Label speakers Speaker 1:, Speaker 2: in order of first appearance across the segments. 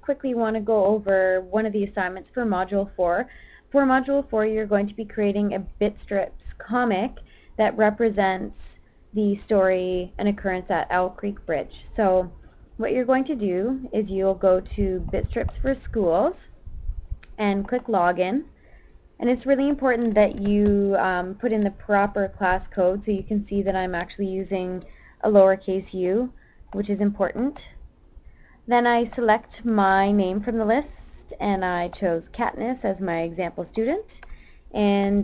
Speaker 1: quickly want to go over one of the assignments for Module 4. For Module 4, you're going to be creating a Bitstrips comic that represents the story and occurrence at Owl Creek Bridge. So what you're going to do is you'll go to Bitstrips for Schools and click Login. And it's really important that you put in the proper class code so you can see that I'm actually using a lowercase u, which is important. Then I select my name from the list, and I chose Katniss as my example student. And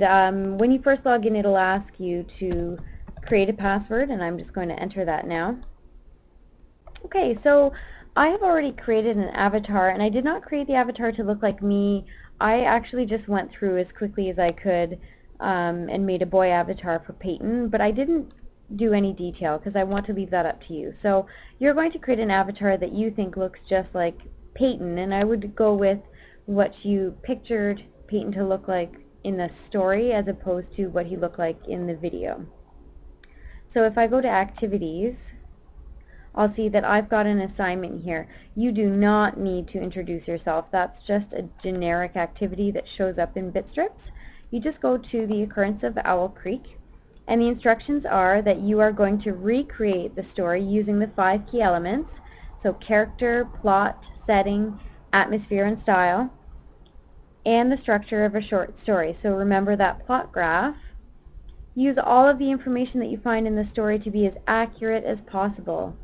Speaker 1: when you first log in, it'll ask you to create a password, and I'm just going to enter that now. Okay, so I have already created an avatar, and I did not create the avatar to look like me. I actually just went through as quickly as I could and made a boy avatar for Peyton, but I didn't do any detail because I want to leave that up to you. So you're going to create an avatar that you think looks just like Peyton, and I would go with what you pictured Peyton to look like in the story as opposed to what he looked like in the video. So if I go to activities, I'll see that I've got an assignment here. You do not need to introduce yourself. That's just a generic activity that shows up in Bitstrips. You just go to the occurrence of Owl Creek, and the instructions are that you are going to recreate the story using the 5 key elements, so character, plot, setting, atmosphere, and style, and the structure of a short story. So remember that plot graph. Use all of the information that you find in the story to be as accurate as possible.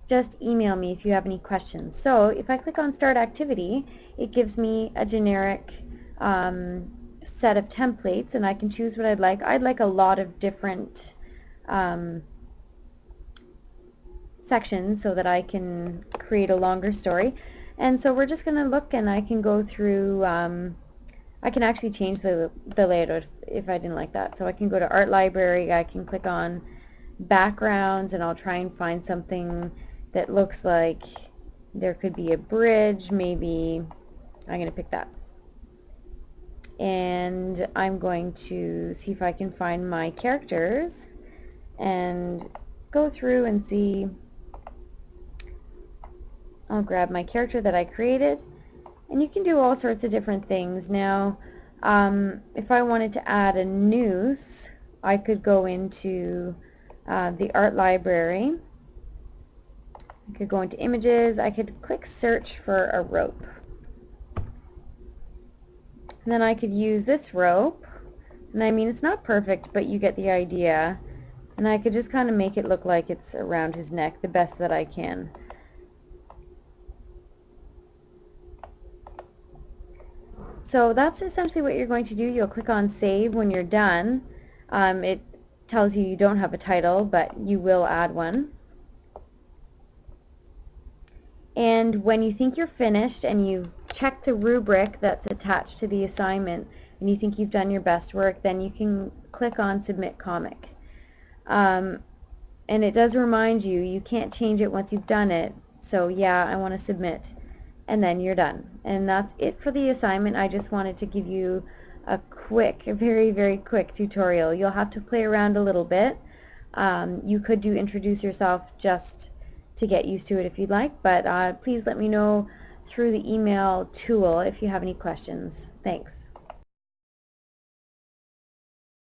Speaker 1: Just email me if you have any questions. So if I click on Start Activity, it gives me a generic set of templates, and I can choose what I'd like. I'd like a lot of different sections so that I can create a longer story. And so we're just going to look, and I can go through, I can actually change the layout if I didn't like that. So I can go to Art Library, I can click on Backgrounds, and I'll try and find something that looks like there could be a bridge. Maybe I'm going to pick that. And I'm going to see if I can find my characters and go through and see. I'll grab my character that I created, and you can do all sorts of different things. Now, if I wanted to add a noose, I could go into the Art Library. I could go into Images. I could click Search for a rope. And then I could use this rope. And I mean, it's not perfect, but you get the idea. And I could just kind of make it look like it's around his neck the best that I can. So that's essentially what you're going to do. You'll click on Save when you're done. It tells you don't have a title, but you will add one. And when you think you're finished and you've checked the rubric that's attached to the assignment and you think you've done your best work, then you can click on Submit Comic. And it does remind you, you can't change it once you've done it. So yeah, I want to submit. And then you're done. And that's it for the assignment. I just wanted to give you a very, very quick tutorial. You'll have to play around a little bit. You could do introduce yourself just to get used to it if you'd like, but please let me know through the email tool if you have any questions. Thanks.